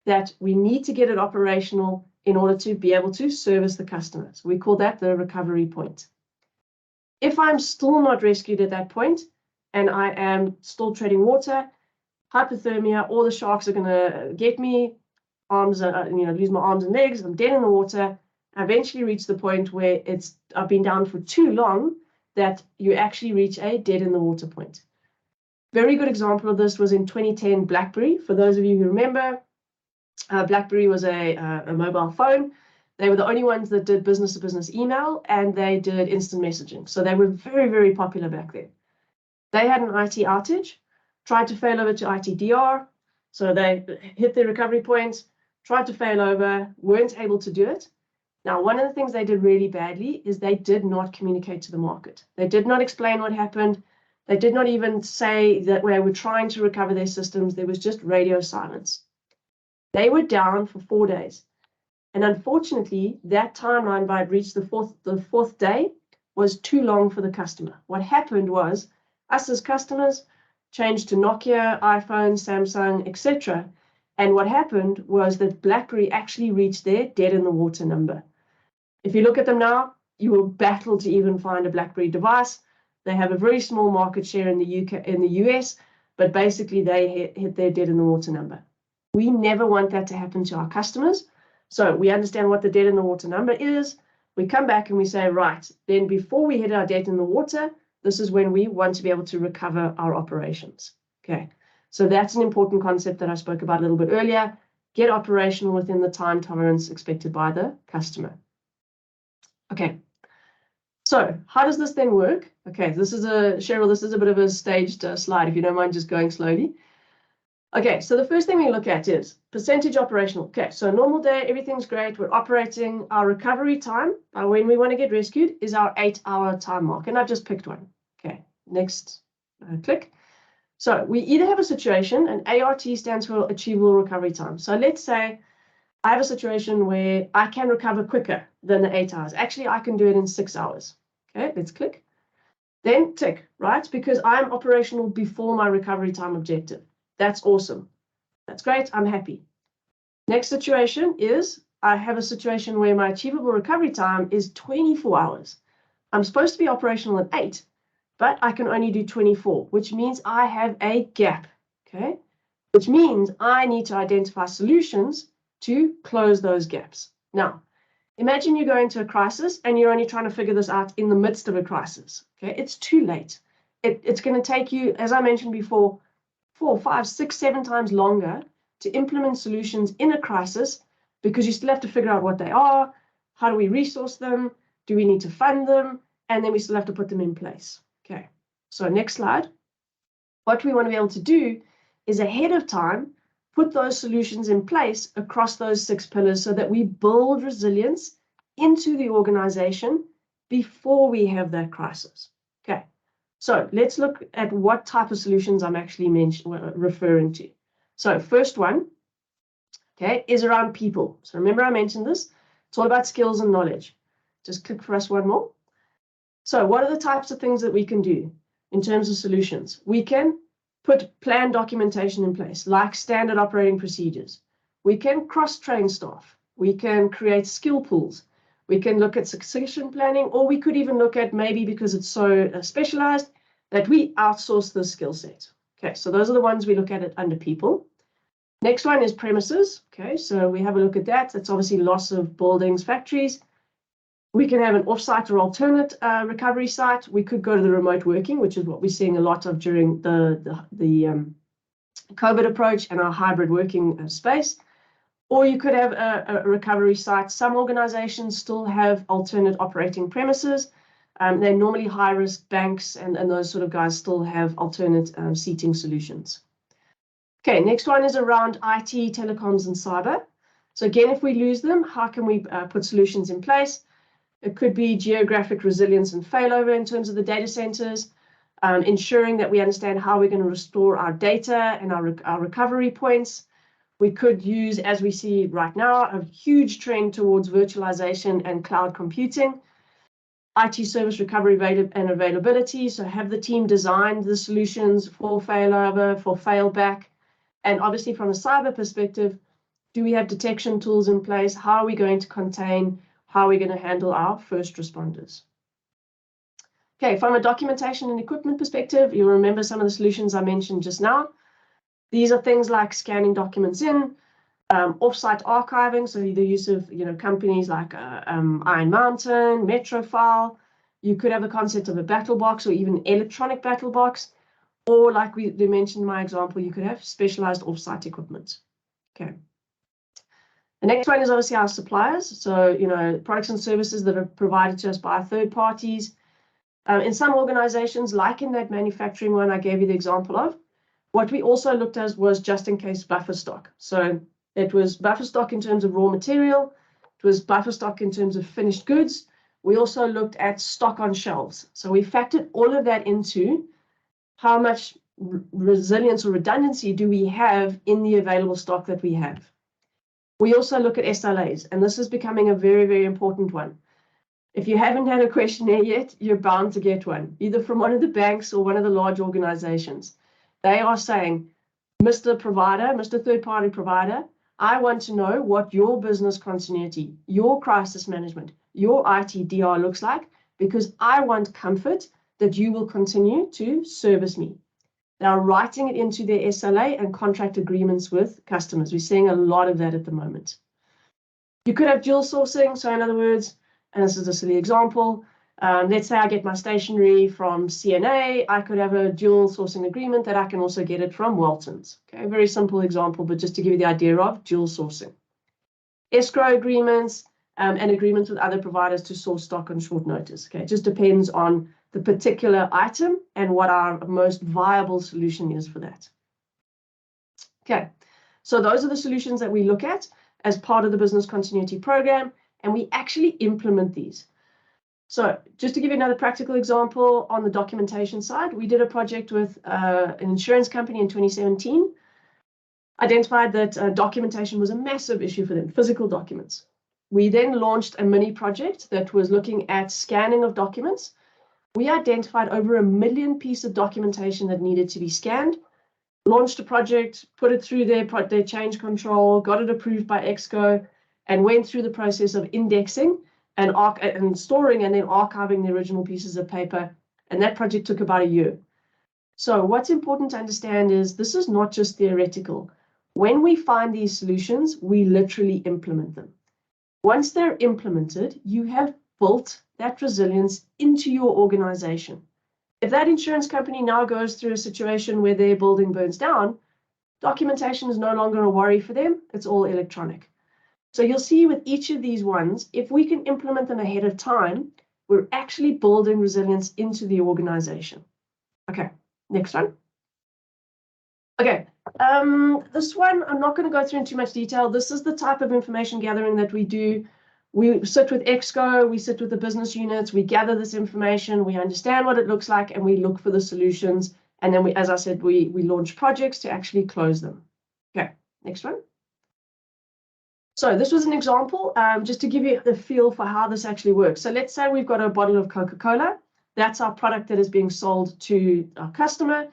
that we need to get it operational in order to be able to service the customers. We call that the recovery point. If I'm still not rescued at that point and I am still treading water, hypothermia, all the sharks are going to get me, lose my arms and legs, I'm dead in the water. I eventually reach the point where I've been down for too long that you actually reach a dead in the water point. Very good example of this was in 2010 BlackBerry. For those of you who remember, BlackBerry was a mobile phone. They were the only ones that did business-to-business email, and they did instant messaging. So they were very, very popular back then. They had an IT outage, tried to fail over to ITDR. So they hit their recovery points, tried to fail over, weren't able to do it. Now, one of the things they did really badly is they did not communicate to the market. They did not explain what happened. They did not even say that they were trying to recover their systems. There was just radio silence. They were down for 4 days. And unfortunately, that timeline by it reached the fourth day was too long for the customer. What happened was us as customers changed to Nokia, iPhone, Samsung, etc. And what happened was that BlackBerry actually reached their dead in the water number. If you look at them now, you will battle to even find a BlackBerry device. They have a very small market share in the UK, in the US. but basically they hit their dead in the water number. We never want that to happen to our customers. So we understand what the dead in the water number is. We come back and we say, right, then before we hit our dead in the water, this is when we want to be able to recover our operations. Okay, so that's an important concept that I spoke about a little bit earlier. Get operational within the time tolerance expected by the customer. Okay, so how does this then work? Okay, Cheryl, this is a bit of a staged slide, if you don't mind just going slowly. Okay, so the first thing we look at is percentage operational. Okay, so normal day, everything's great. We're operating. Our recovery time, when we want to get rescued, is our 8-hour time mark. And I've just picked one. Okay, next click. So we either have a situation, and ART stands for achievable recovery time. So let's say I have a situation where I can recover quicker than the 8 hours. Actually, I can do it in 6 hours. Okay, let's click. Then tick, right? Because I'm operational before my recovery time objective. That's awesome. That's great. I'm happy. Next situation is I have a situation where my achievable recovery time is 24 hours. I'm supposed to be operational at 8, but I can only do 24, which means I have a gap. Okay, which means I need to identify solutions to close those gaps. Now, imagine you go into a crisis and you're only trying to figure this out in the midst of a crisis. Okay, it's too late. It's going to take you, as I mentioned before, 4, 5, 6, 7 times longer to implement solutions in a crisis because you still have to figure out what they are, how do we resource them, do we need to fund them, and then we still have to put them in place. Okay, so next slide. What we want to be able to do is ahead of time, put those solutions in place across those 6 pillars so that we build resilience into the organization before we have that crisis. Okay. So let's look at what type of solutions I'm actually referring to. So first one, okay, is around people. So remember I mentioned this. It's all about skills and knowledge. Just click for us one more. So what are the types of things that we can do in terms of solutions? We can put plan documentation in place, like standard operating procedures. We can cross-train staff. We can create skill pools. We can look at succession planning, or we could even look at maybe because it's so specialized that we outsource the skill set. Okay, so those are the ones we look at it under people. Next one is premises. Okay, so we have a look at that. That's obviously loss of buildings, factories. We can have an offsite or alternate recovery site. We could go to the remote working, which is what we're seeing a lot of during the COVID approach and our hybrid working space. Or you could have a recovery site. Some organizations still have alternate operating premises. They're normally high-risk banks, and those sort of guys still have alternate seating solutions. Okay, next one is around IT, telecoms, and cyber. So again, if we lose them, how can we put solutions in place? It could be geographic resilience and failover in terms of the data centers, ensuring that we understand how we're going to restore our data and our recovery points. We could use, as we see right now, a huge trend towards virtualization and cloud computing. IT service recovery and availability, so have the team design the solutions for failover, for failback. And obviously from a cyber perspective, do we have detection tools in place? How are we going to contain? How are we going to handle our first responders? Okay, from a documentation and equipment perspective, you'll remember some of the solutions I mentioned just now. These are things like scanning documents in, offsite archiving, so the use of companies like Iron Mountain, Metrofile. You could have a concept of a battle box or even electronic battle box, or like we mentioned in my example, you could have specialized offsite equipment. Okay. The next one is obviously our suppliers, so products and services that are provided to us by third parties. In some organizations, like in that manufacturing one I gave you the example of, what we also looked at was just in case buffer stock. So it was buffer stock in terms of raw material. It was buffer stock in terms of finished goods. We also looked at stock on shelves. So we factored all of that into how much resilience or redundancy do we have in the available stock that we have. We also look at SLAs, and this is becoming a very, very important one. If you haven't had a questionnaire yet, you're bound to get one, either from one of the banks or one of the large organizations. They are saying, Mr. Provider, Mr. Third-party provider, I want to know what your business continuity, your crisis management, your ITDR looks like, because I want comfort that you will continue to service me. They are writing it into their SLA and contract agreements with customers. We're seeing a lot of that at the moment. You could have dual sourcing. So in other words, and this is a silly example, let's say I get my stationery from CNA. I could have a dual sourcing agreement that I can also get it from Waltons. Okay, very simple example, but just to give you the idea of dual sourcing. Escrow agreements and agreements with other providers to source stock on short notice. Okay, it just depends on the particular item and what our most viable solution is for that. Okay, so those are the solutions that we look at as part of the business continuity program, and we actually implement these. So just to give you another practical example on the documentation side, we did a project with an insurance company in 2017, identified that documentation was a massive issue for them, physical documents. We then launched a mini project that was looking at scanning of documents. We identified over 1 million pieces of documentation that needed to be scanned, launched a project, put it through their change control, got it approved by EXCO, and went through the process of indexing and storing and then archiving the original pieces of paper. And that project took about a year. So what's important to understand is this is not just theoretical. When we find these solutions, we literally implement them. Once they're implemented, you have built that resilience into your organization. If that insurance company now goes through a situation where their building burns down, documentation is no longer a worry for them. It's all electronic. So you'll see with each of these ones, if we can implement them ahead of time, we're actually building resilience into the organization. Okay, next one. Okay, this one, I'm not going to go through in too much detail. This is the type of information gathering that we do. We sit with EXCO, we sit with the business units, we gather this information, we understand what it looks like, and we look for the solutions. And then, as I said, we launch projects to actually close them. Okay, next one. So this was an example, just to give you the feel for how this actually works. So let's say we've got a bottle of Coca-Cola. That's our product that is being sold to our customer.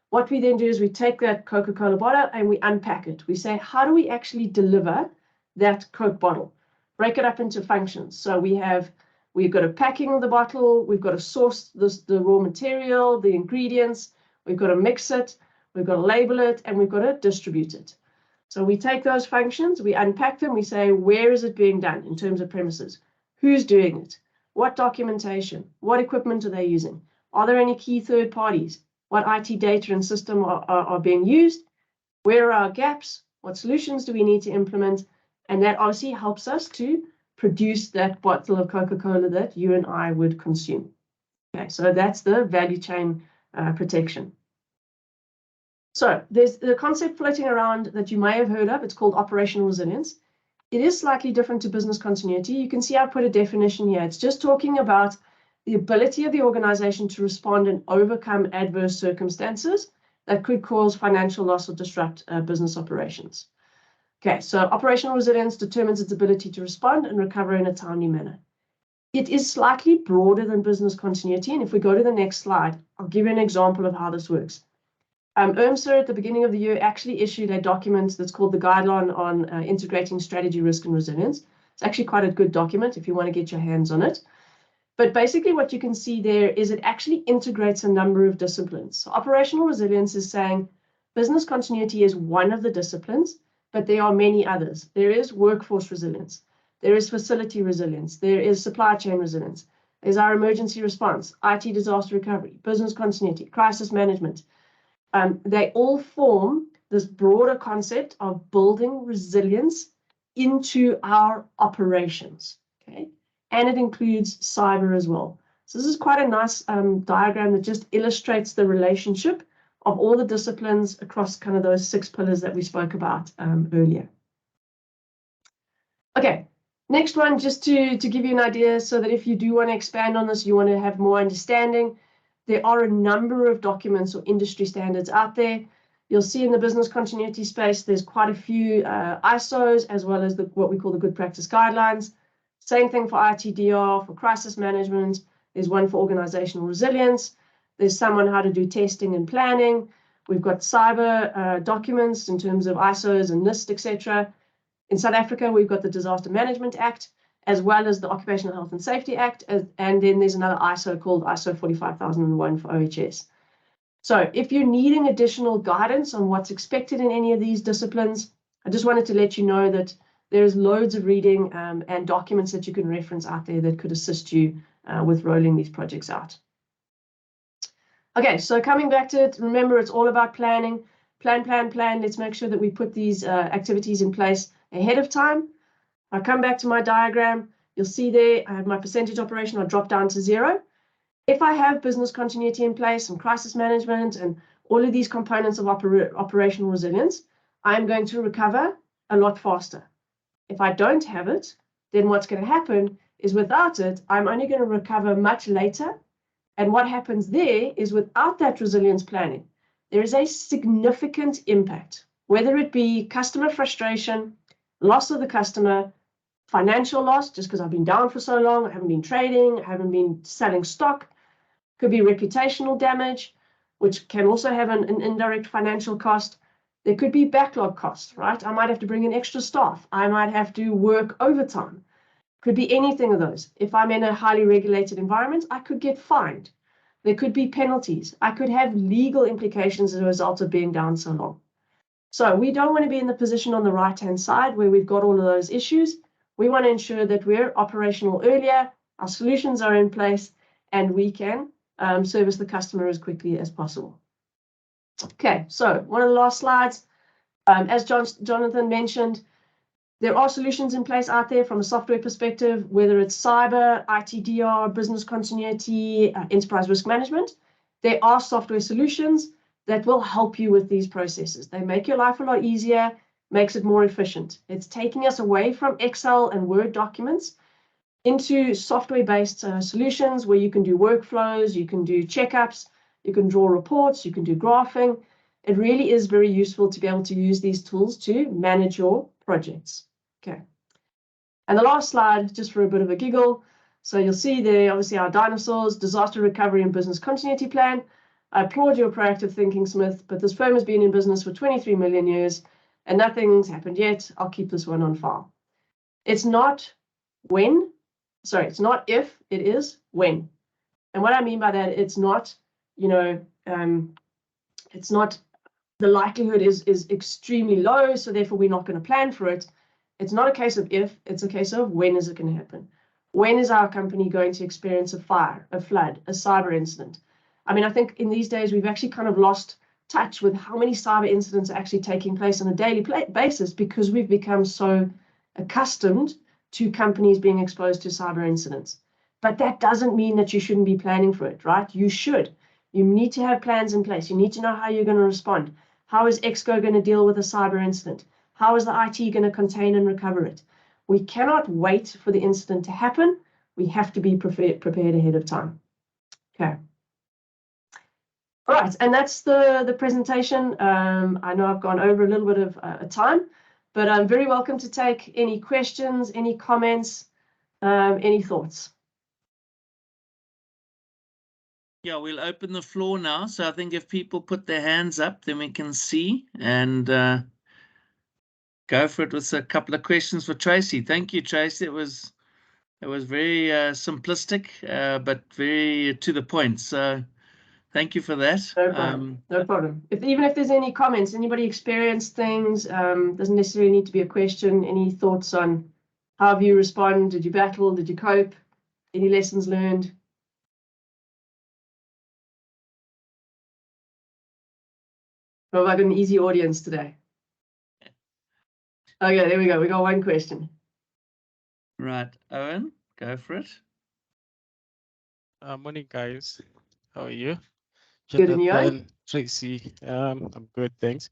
What we then do is we take that Coca-Cola bottle and we unpack it. We say, how do we actually deliver that Coke bottle? Break it up into functions. So we've got a packing of the bottle, we've got to source the raw material, the ingredients, we've got to mix it, we've got to label it, and we've got to distribute it. So we take those functions, we unpack them, we say, where is it being done in terms of premises? Who's doing it? What documentation? What equipment are they using? Are there any key third parties? What IT data and system are being used? Where are our gaps? What solutions do we need to implement? And that obviously helps us to produce that bottle of Coca-Cola that you and I would consume. Okay, so that's the value chain protection. So there's the concept floating around that you may have heard of. It's called operational resilience. It is slightly different to business continuity. You can see I put a definition here. It's just talking about the ability of the organization to respond and overcome adverse circumstances that could cause financial loss or disrupt business operations. Okay, so operational resilience determines its ability to respond and recover in a timely manner. It is slightly broader than business continuity, and if we go to the next slide, I'll give you an example of how this works. IRMSA at the beginning of the year actually issued a document that's called the Guideline on Integrating Strategy, Risk and Resilience. It's actually quite a good document if you want to get your hands on it. But basically what you can see there is it actually integrates a number of disciplines. So operational resilience is saying business continuity is one of the disciplines, but there are many others. There is workforce resilience. There is facility resilience. There is supply chain resilience. There's our emergency response, IT disaster recovery, business continuity, crisis management. They all form this broader concept of building resilience into our operations, okay? And it includes cyber as well. So this is quite a nice diagram that just illustrates the relationship of all the disciplines across kind of those 6 pillars that we spoke about earlier. Okay, next one, just to give you an idea so that if you do want to expand on this, you want to have more understanding, there are a number of documents or industry standards out there. You'll see in the business continuity space, there's quite a few ISOs, as well as what we call the good practice guidelines. Same thing for ITDR, for crisis management. There's one for organizational resilience. There's some on how to do testing and planning. We've got cyber documents in terms of ISOs and NIST, etc. In South Africa, we've got the Disaster Management Act, as well as the Occupational Health and Safety Act, and then there's another ISO called ISO 45001 for OHS. So if you're needing additional guidance on what's expected in any of these disciplines, I just wanted to let you know that there's loads of reading and documents that you can reference out there that could assist you with rolling these projects out. Okay, so coming back to it, remember it's all about planning. Plan. Let's make sure that we put these activities in place ahead of time. I come back to my diagram, you'll see there I have my percentage operation, I'll drop down to 0. If I have business continuity in place and crisis management and all of these components of operational resilience, I'm going to recover a lot faster. If I don't have it, then what's going to happen is without it, I'm only going to recover much later. And what happens there is without that resilience planning, there is a significant impact, whether it be customer frustration, loss of the customer, financial loss, just because I've been down for so long, I haven't been trading, I haven't been selling stock, could be reputational damage, which can also have an indirect financial cost. There could be backlog costs, right? I might have to bring in extra staff. I might have to work overtime. Could be anything of those. If I'm in a highly regulated environment, I could get fined. There could be penalties. I could have legal implications as a result of being down so long. So we don't want to be in the position on the right-hand side where we've got all of those issues. We want to ensure that we're operational earlier, our solutions are in place, and we can service the customer as quickly as possible. Okay, so one of the last slides, as Jonathan mentioned, there are solutions in place out there from a software perspective, whether it's cyber, ITDR, business continuity, enterprise risk management. There are software solutions that will help you with these processes. They make your life a lot easier, makes it more efficient. It's taking us away from Excel and Word documents into software-based solutions where you can do workflows, you can do checkups, you can draw reports, you can do graphing. It really is very useful to be able to use these tools to manage your projects. Okay. And the last slide, just for a bit of a giggle. So you'll see there, obviously, our dinosaurs, disaster recovery and business continuity plan. I applaud your proactive thinking, Smith, but this firm has been in business for 23 million years and nothing's happened yet. I'll keep this one on file. It's not when, sorry, it's not if, it is when. And what I mean by that, it's not, you know, it's not, the likelihood is extremely low, so therefore we're not going to plan for it. It's not a case of if, it's a case of when is it going to happen? When is our company going to experience a fire, a flood, a cyber incident? I mean, I think in these days we've actually kind of lost touch with how many cyber incidents are actually taking place on a daily basis because we've become so accustomed to companies being exposed to cyber incidents. But that doesn't mean that you shouldn't be planning for it, right? You should. You need to have plans in place. You need to know how you're going to respond. How is Exco going to deal with a cyber incident? How is the IT going to contain and recover it? We cannot wait for the incident to happen. We have to be prepared ahead of time. Okay. All right, and that's the presentation. I know I've gone over a little bit of time, but I'm very welcome to take any questions, any comments, any thoughts. Yeah, we'll open the floor now. So I think if people put their hands up, then we can see and go for it with a couple of questions for Tracey. Thank you, Tracey. It was very simplistic, but very to the point. So thank you for that. No problem. No problem. Even if there's any comments, anybody experienced things, doesn't necessarily need to be a question. Any thoughts on how have you respond? Did you battle? Did you cope? Any lessons learned? Oh, I've got an easy audience today. Okay, there we go. We got one question. Right, Owen, go for it. Morning, guys. How are you? Good, and you? Tracey, I'm good, thanks.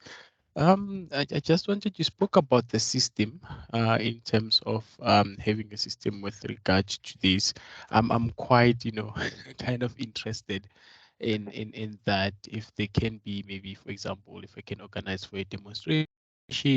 I just wanted, you spoke about the system in terms of having a system with regard to this. I'm quite, kind of interested in that, if there can be, maybe, for example, if I can organize for a demonstration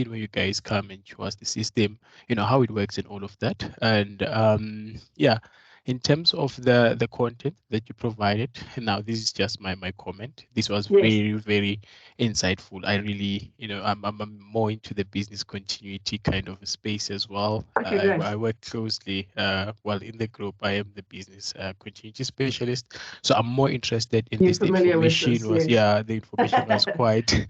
where you guys come and show us the system, how it works and all of that. And yeah, In terms of the content that you provided, now this is just my comment. This was Yes. very, very insightful. I really, I'm more into the business continuity kind of space as well. Okay, great. I work closely, well, in the group, I am the business continuity specialist. So I'm more interested in You're this. The familiar with information this, was, yes. the information was quite, Good.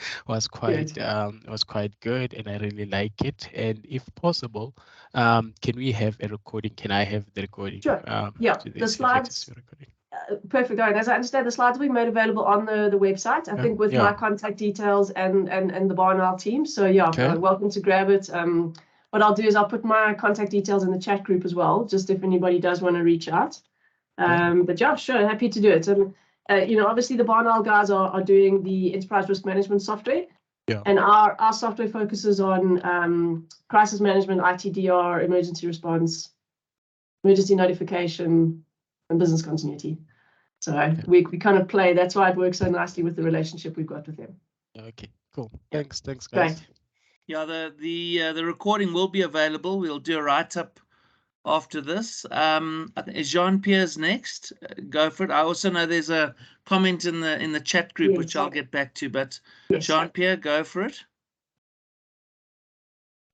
was quite good, and I really like it. And if possible, can we have a recording? Can I have the recording? Sure. Yeah, To the this slides. recording. Perfect. All right. As I understand, the slides will be made available on the website. I think with my contact details and the BarnOwl team. So yeah, welcome to grab it. What I'll do is I'll put my contact details in the chat group as well, just if anybody does want to reach out. But yeah, sure, happy to do it. And obviously the BarnOwl guys are doing the enterprise risk management software. Yeah. And our software focuses on crisis management, ITDR, emergency response, emergency notification, and business continuity. So we kind of play. That's why it works so nicely with the relationship we've got with them. Okay, cool. Thanks, guys. Great. Yeah, the recording will be available. We'll do a write-up after this. I think Jean-Pierre's next. Go for it. I also know there's a comment in the chat group, Yes. which I'll get back to, but Yes. Jean-Pierre, go for it.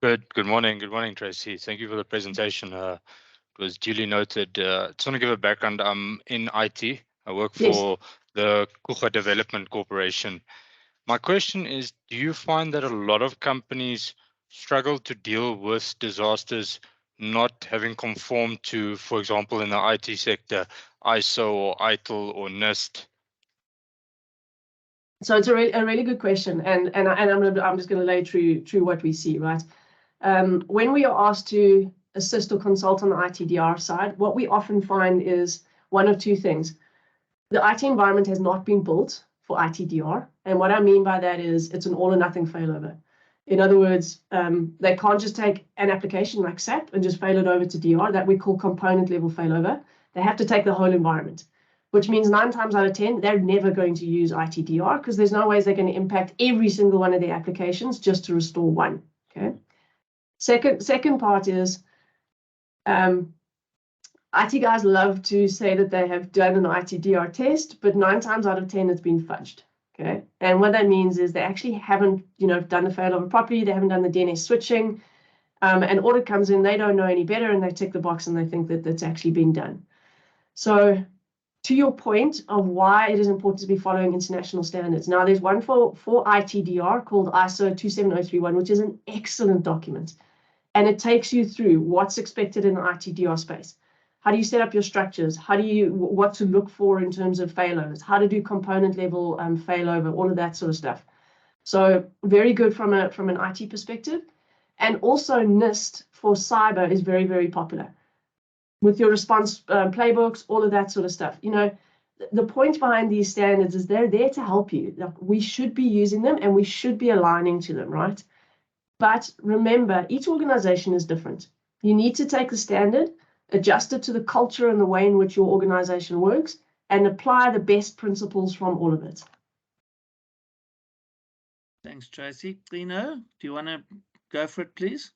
Good morning. Good morning, Tracey. Thank you for the presentation. It was duly noted. Just want to give a background. I'm in IT. I work for the Kucha Development Corporation. My question is, do you find that a lot of companies struggle to deal with disasters not having conformed to, for example, in the IT sector, ISO or ITIL or NIST? So it's a really good question, and I'm just going to lay through what we see, right? When we are asked to assist or consult on the ITDR side, what we often find is one of two things. The IT environment has not been built for ITDR, and what I mean by that is it's an all or nothing failover. In other words, they can't just take an application like SAP and just fail it over to DR, that we call component level failover. They have to take the whole environment, which means 9 times out of 10, they're never going to use ITDR because there's no ways they're going to impact every single one of their applications just to restore one. Okay. Second part is IT guys love to say that they have done an ITDR test, but 9 times out of 10, it's been fudged. Okay. And what that means is they actually haven't, done the failover properly. They haven't done the DNS switching. And audit comes in, they don't know any better, and they tick the box and they think that that's actually been done. So to your point of why it is important to be following international standards. Now, there's one for ITDR called ISO 27031, which is an excellent document. And it takes you through what's expected in the ITDR space. How do you set up your structures? What to look for in terms of failovers? How to do component level failover, all of that sort of stuff. So very good from an IT perspective. And also NIST for cyber is very, very popular. With your response playbooks, all of that sort of stuff. The point behind these standards is they're there to help you. We should be using them and we should be aligning to them, right? But remember, each organization is different. You need to take the standard, adjust it to the culture and the way in which your organization works, and apply the best principles from all of it. Thanks, Tracey. Lino, do you want to go for it, please?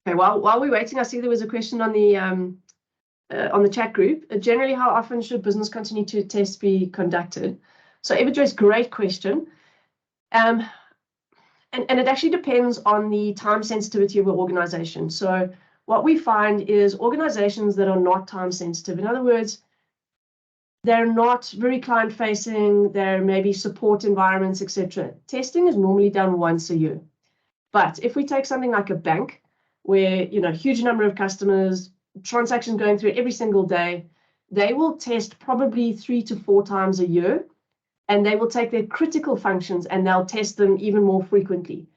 Okay, while we're waiting, I see there was a question on the chat group. Generally, how often should business continuity tests be conducted? So Everjoy's great question. And it actually depends on the time sensitivity of an organization. So what we find is organizations that are not time sensitive, in other words, they're not very client facing, they're maybe support environments, etc. Testing is normally done once a year. But if we take something like a bank, where, huge number of customers, transactions going through every single day, they will test probably 3 to 4 times a year, and they will take their critical functions and they'll test them even more frequently,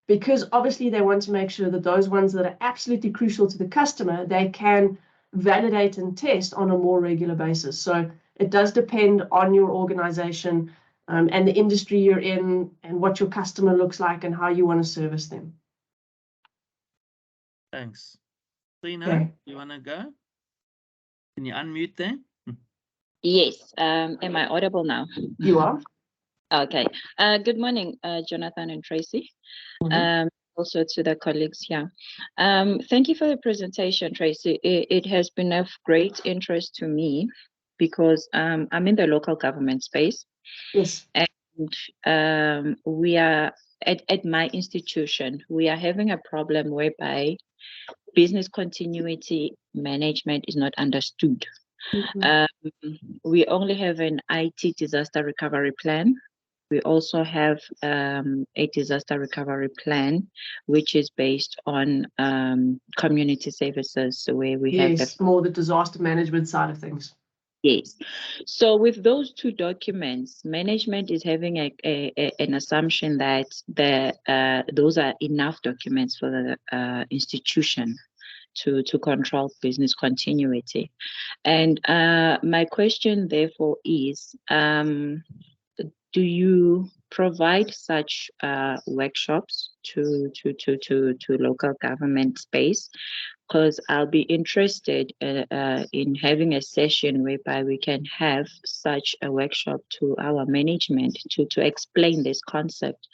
because obviously they want to make sure that those ones that are absolutely crucial to the customer, they can validate and test on a more regular basis. So it does depend on your organization and the industry you're in and what your customer looks like and how you want to service them. Thanks. Lino, Okay. you want to go? Can you unmute there? Yes. Am I audible now? You are. Okay. Good morning, Jonathan and Tracey. Mm-hmm. also to the colleagues here. Thank you for the presentation, Tracey. It has been of great interest to me because I'm in the local government space. Yes. And we are, at my institution, we are having a problem whereby business continuity management is not understood. We only have an IT disaster recovery plan. We also have a disaster recovery plan, which is based on community services, where we have more the disaster management side of things. Yes. So with those two documents, management is having an assumption that those are enough documents for the institution to control business continuity. And my question, therefore, is, do you provide such workshops to local government space? Because I'll be interested in having a session whereby we can have such a workshop to our management to explain this concept,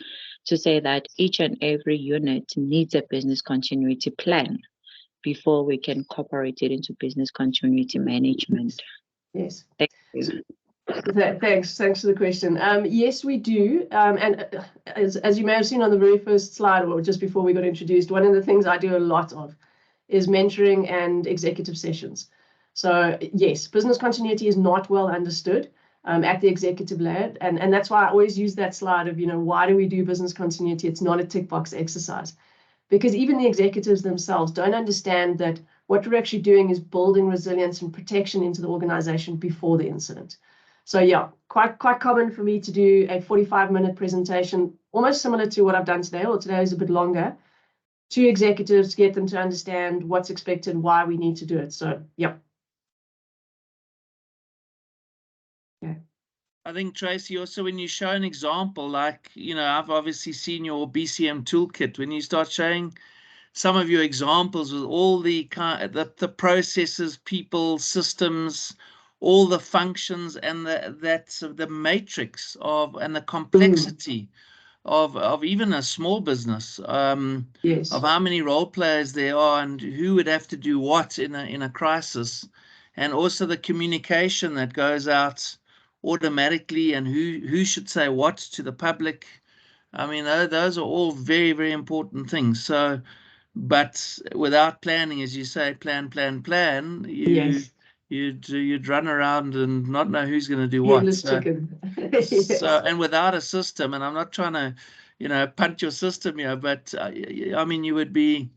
to say that each and every unit needs a business continuity plan before we can incorporate it into business continuity management. Yes. Thank you. Thanks for the question. Yes, we do. And as you may have seen on the very first slide, or just before we got introduced, one of the things I do a lot of is mentoring and executive sessions. So yes, business continuity is not well understood at the executive layer. And that's why I always use that slide of, why do we do business continuity? It's not a tick box exercise. Because even the executives themselves don't understand that what we're actually doing is building resilience and protection into the organization before the incident. So yeah, quite common for me to do a 45-minute presentation, almost similar to what I've done today, or today is a bit longer, to executives to get them to understand what's expected, why we need to do it. So yeah. Okay. I think, Tracey, also when you show an example, like, I've obviously seen your BCM toolkit, when you start showing some of your examples with all the processes, people, systems, all the functions, and the matrix and the complexity of even a small business, Yes. of how many role players there are and who would have to do what in a crisis, and also the communication that goes out automatically and who should say what to the public. I mean, those are all very, very important things. So, but without planning, as you say, plan, Yes. you'd run around and not know who's going to do what. Chicken. Yes. So, and without a system, and I'm not trying to, punt your system here, but I mean, you would be,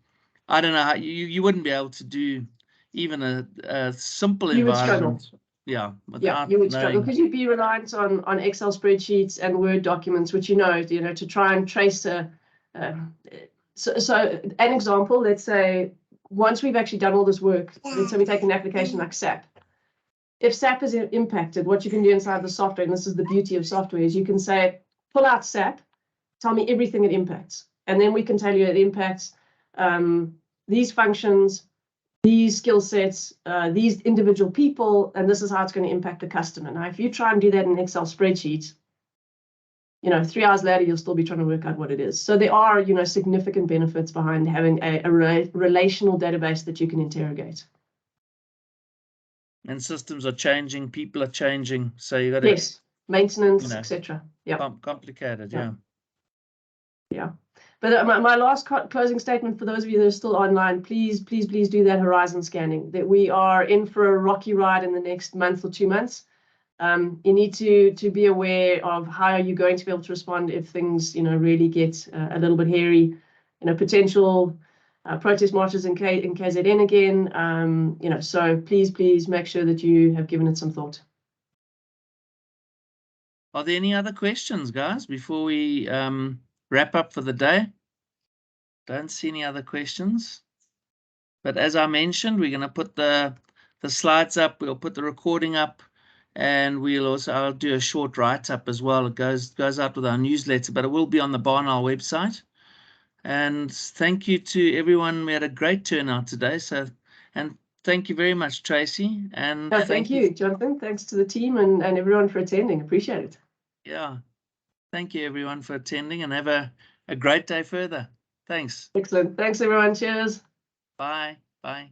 I don't know how you wouldn't be able to do even a simple You would environment. struggle. Yeah, Yeah, you would struggle because you'd be reliant on Excel spreadsheets and Word documents, which to try and trace a. So an example, let's say once we've actually done all this work, let's say we take an application like SAP. If SAP is impacted, what you can do inside the software, and this is the beauty of software, is you can say, pull out SAP, tell me everything it impacts, and then we can tell you it impacts these functions, these skill sets, these individual people, and this is how it's going to impact the customer. Now, if you try and do that in an Excel spreadsheet, 3 hours later, you'll still be trying to work out what it is. So there are, significant benefits behind having a relational database that you can interrogate. And systems are changing, people are changing, so you got to maintenance, etc. Yeah, complicated. Yeah. But my last closing statement for those of you that are still online, please do that horizon scanning. That we are in for a rocky ride in the next month or 2 months. You need to be aware of how you're going to be able to respond if things, really get a little bit hairy. Potential protest marches in KZN again. So please make sure that you have given it some thought. Are there any other questions, guys, before we wrap up for the day? Don't see any other questions. But as I mentioned, we're going to put the slides up. We'll put the recording up, and I'll do a short write-up as well. It goes out with our newsletter, but it will be on the BarnOwl website. And thank you to everyone. We had a great turnout today. And thank you very much, Tracey. And thank you, Jonathan. Thanks to the team and everyone for attending. Appreciate it. Yeah. Thank you, everyone, for attending, and have a great day further. Thanks. Excellent. Thanks, everyone. Cheers. Bye. Bye.